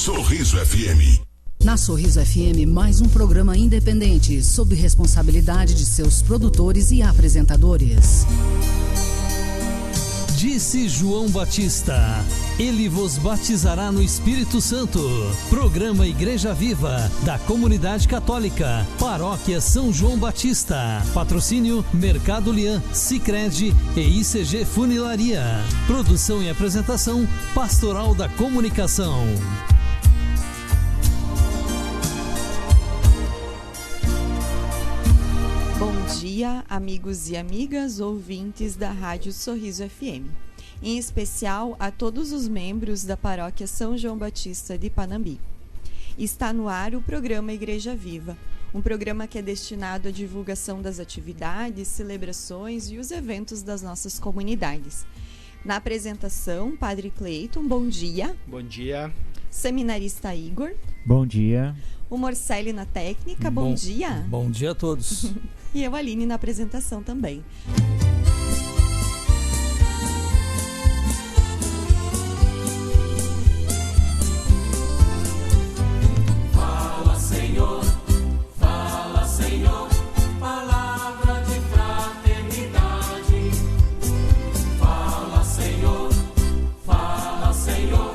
Sorriso FM. Na Sorriso FM, mais um programa independente, sob responsabilidade de seus produtores e apresentadores. Disse João Batista: Ele vos batizará no Espírito Santo. Programa Igreja Viva, da Comunidade Católica, Paróquia São João Batista. Patrocínio Mercado Lian, Sicredi e ICG Funilaria. Produção e apresentação, Pastoral da Comunicação. Bom dia, amigos e amigas, ouvintes da Rádio Sorriso FM. Em especial a todos os membros da Paróquia São João Batista de Panambi. Está no ar o programa Igreja Viva, um programa que é destinado à divulgação das atividades, celebrações e os eventos das nossas comunidades. Na apresentação, Padre Cleiton, bom dia. Bom dia. Seminarista Igor. Bom dia. O Morcelli na técnica, bom dia. Bom dia a todos. E eu, Aline, na apresentação também. Fala, Senhor, palavra de fraternidade. Fala, Senhor,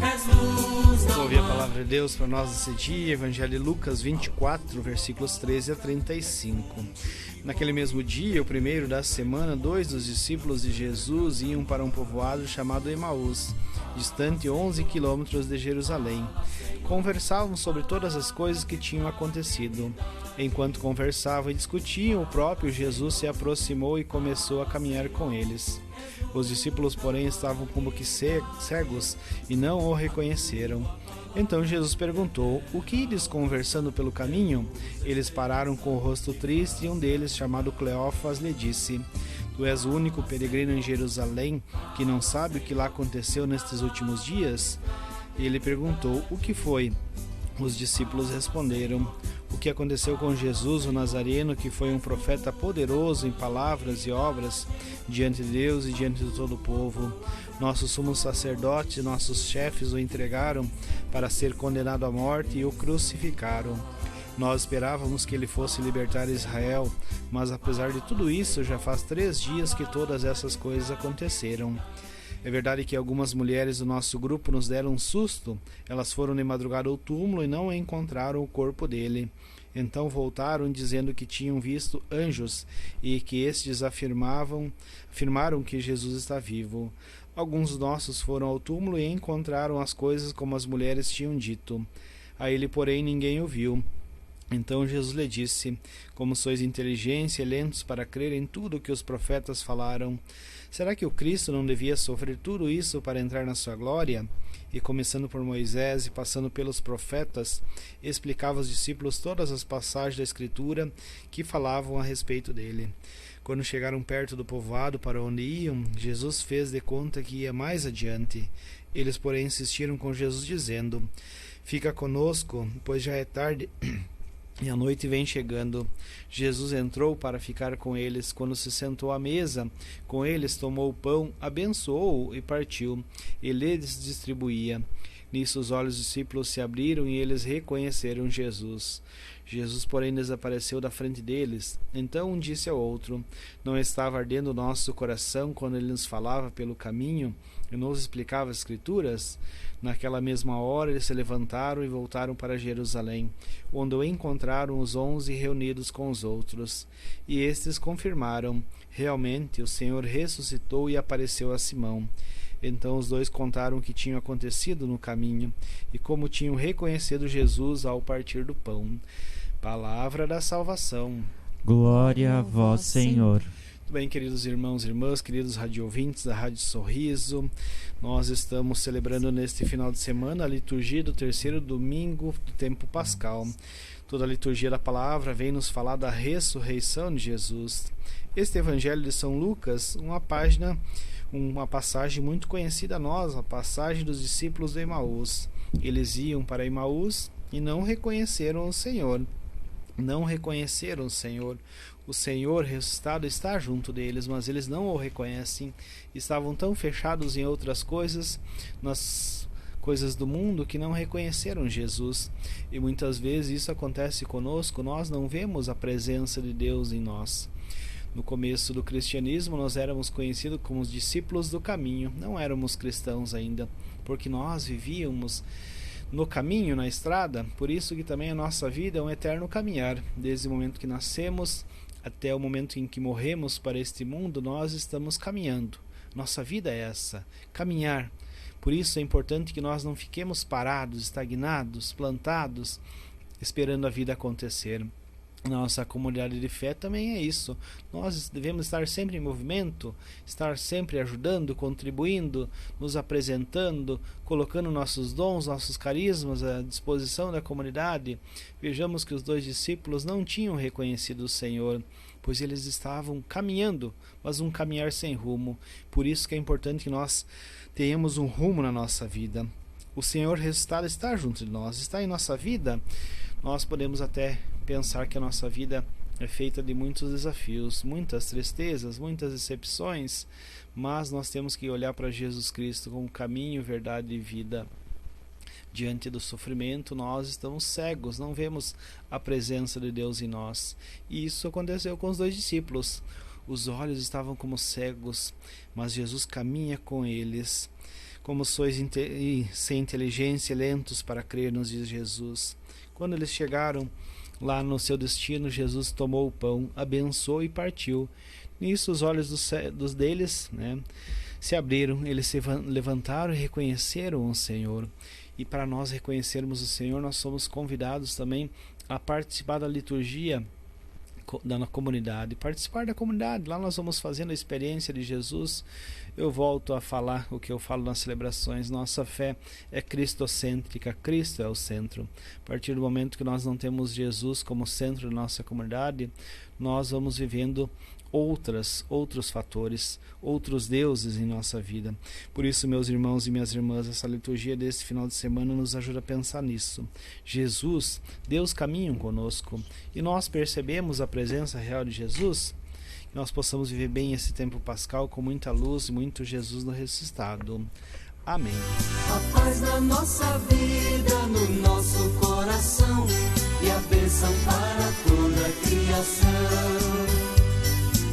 és luz da Vamos ouvir a palavra de Deus para nós esse dia, Evangelho de Lucas 24, versículos 13 a 35. Naquele mesmo dia, o primeiro da semana, 2 dos discípulos de Jesus iam para um povoado chamado Emaús, distante 11 quilômetros de Jerusalém. Conversavam sobre todas as coisas que tinham acontecido. Enquanto conversavam e discutiam, o próprio Jesus se aproximou e começou a caminhar com eles. Os discípulos, porém, estavam como que cegos e não o reconheceram. Então Jesus perguntou: o que ides conversando pelo caminho? Eles pararam com o rosto triste e um deles, chamado Cleófas, lhe disse: Tu és o único peregrino em Jerusalém que não sabe o que lá aconteceu nestes últimos dias? E ele perguntou: o que foi? Os discípulos responderam: o que aconteceu com Jesus, o Nazareno, que foi um profeta poderoso em palavras e obras diante de Deus e diante de todo o povo. Nossos sumos sacerdotes e nossos chefes o entregaram para ser condenado à morte e o crucificaram. Nós esperávamos que ele fosse libertar Israel, mas apesar de tudo isso, já faz 3 dias que todas essas coisas aconteceram. É verdade que algumas mulheres do nosso grupo nos deram um susto. Elas foram de madrugada ao túmulo e não encontraram o corpo dele. Então voltaram dizendo que tinham visto anjos e que estes afirmaram que Jesus está vivo. Alguns nossos foram ao túmulo e encontraram as coisas como as mulheres tinham dito. A ele, porém, ninguém o viu. Então Jesus lhe disse: como sois inteligentes e lentos para crer em tudo o que os profetas falaram, será que o Cristo não devia sofrer tudo isso para entrar na sua glória? E começando por Moisés e passando pelos profetas, explicava aos discípulos todas as passagens da Escritura que falavam a respeito dele. Quando chegaram perto do povoado para onde iam, Jesus fez de conta que ia mais adiante. Eles, porém, insistiram com Jesus, dizendo: fica conosco, pois já é tarde e a noite vem chegando. Jesus entrou para ficar com eles. Quando se sentou à mesa com eles, tomou o pão, abençoou-o e partiu, e lhes distribuía. Nisso os olhos dos discípulos se abriram e eles reconheceram Jesus. Jesus, porém, desapareceu da frente deles. Então um disse ao outro: não estava ardendo o nosso coração quando ele nos falava pelo caminho e nos explicava as Escrituras? Naquela mesma hora eles se levantaram e voltaram para Jerusalém, onde o encontraram os 11 reunidos com os outros. E estes confirmaram: realmente o Senhor ressuscitou e apareceu a Simão. Então os dois contaram o que tinha acontecido no caminho e como tinham reconhecido Jesus ao partir do pão. Palavra da salvação. Glória a vós, Senhor. Muito bem, queridos irmãos e irmãs, queridos radiovintes da Rádio Sorriso, nós estamos celebrando neste final de semana a liturgia do 3º domingo do tempo pascal. Toda a liturgia da palavra vem nos falar da ressurreição de Jesus. Este Evangelho de São Lucas, uma passagem muito conhecida a nós, a passagem dos discípulos de Emaús. Eles iam para Emaús e não reconheceram o Senhor. Não reconheceram o Senhor. O Senhor ressuscitado está junto deles, mas eles não o reconhecem. Estavam tão fechados em outras coisas, nas coisas do mundo que não reconheceram Jesus. E muitas vezes isso acontece conosco, nós não vemos a presença de Deus em nós. No começo do cristianismo, nós éramos conhecidos como os discípulos do caminho, não éramos cristãos ainda, porque nós vivíamos no caminho, na estrada. Por isso que também a nossa vida é um eterno caminhar. Desde o momento que nascemos até o momento em que morremos para este mundo, nós estamos caminhando. Nossa vida é essa, caminhar. Por isso é importante que nós não fiquemos parados, estagnados, plantados, esperando a vida acontecer. Nossa comunidade de fé também é isso. Nós devemos estar sempre em movimento, estar sempre ajudando, contribuindo, nos apresentando, colocando nossos dons, nossos carismas à disposição da comunidade. Vejamos que os 2 discípulos não tinham reconhecido o Senhor, pois eles estavam caminhando, mas um caminhar sem rumo. Por isso que é importante que nós tenhamos um rumo na nossa vida. O Senhor ressuscitado está junto de nós, está em nossa vida. Nós podemos até pensar que a nossa vida é feita de muitos desafios, muitas tristezas, muitas decepções, mas nós temos que olhar para Jesus Cristo como caminho, verdade e vida. Diante do sofrimento, nós estamos cegos, não vemos a presença de Deus em nós. E isso aconteceu com os 2 discípulos. Os olhos estavam como cegos, mas Jesus caminha com eles. Como sois sem inteligência, lentos para crer, nos diz Jesus. Quando eles chegaram lá no seu destino, Jesus tomou o pão, abençoou e partiu. Nisso os olhos dos deles, se abriram, eles se levantaram e reconheceram o Senhor. E para nós reconhecermos o Senhor, nós somos convidados também a participar da liturgia da comunidade, participar da comunidade. Lá nós vamos fazendo a experiência de Jesus. Eu volto a falar o que eu falo nas celebrações. Nossa fé é cristocêntrica, Cristo é o centro. A partir do momento que nós não temos Jesus como centro da nossa comunidade, nós vamos vivendo outros fatores, outros deuses em nossa vida. Por isso, meus irmãos e minhas irmãs, essa liturgia desse final de semana nos ajuda a pensar nisso. Jesus, Deus caminha conosco, e nós percebemos a presença real de Jesus, que nós possamos viver bem esse tempo pascal com muita luz e muito Jesus no ressuscitado. Amém. A paz na nossa vida, no nosso coração, e a bênção para toda a criação.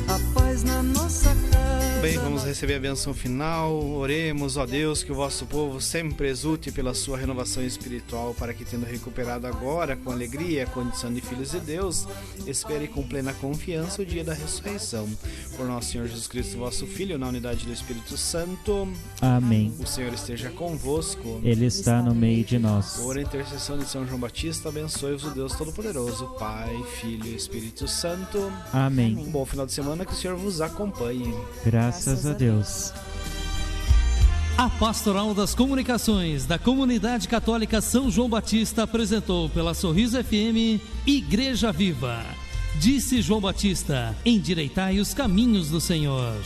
A paz na nossa casa. Bem, vamos receber a bênção final. Oremos, ó Deus, que o vosso povo sempre exulte pela sua renovação espiritual, para que, tendo recuperado agora com alegria a condição de filhos de Deus, espere com plena confiança o dia da ressurreição. Por nosso Senhor Jesus Cristo, vosso Filho, na unidade do Espírito Santo. Amém. O Senhor esteja convosco. Ele está no meio de nós. Por intercessão de São João Batista, abençoe-vos o Deus Todo-Poderoso, Pai, Filho e Espírito Santo. Amém. Um bom final de semana, que o Senhor vos acompanhe. Graças a Deus. A Pastoral das Comunicações da Comunidade Católica São João Batista apresentou pela Sorriso FM Igreja Viva. Disse João Batista: endireitai os caminhos do Senhor.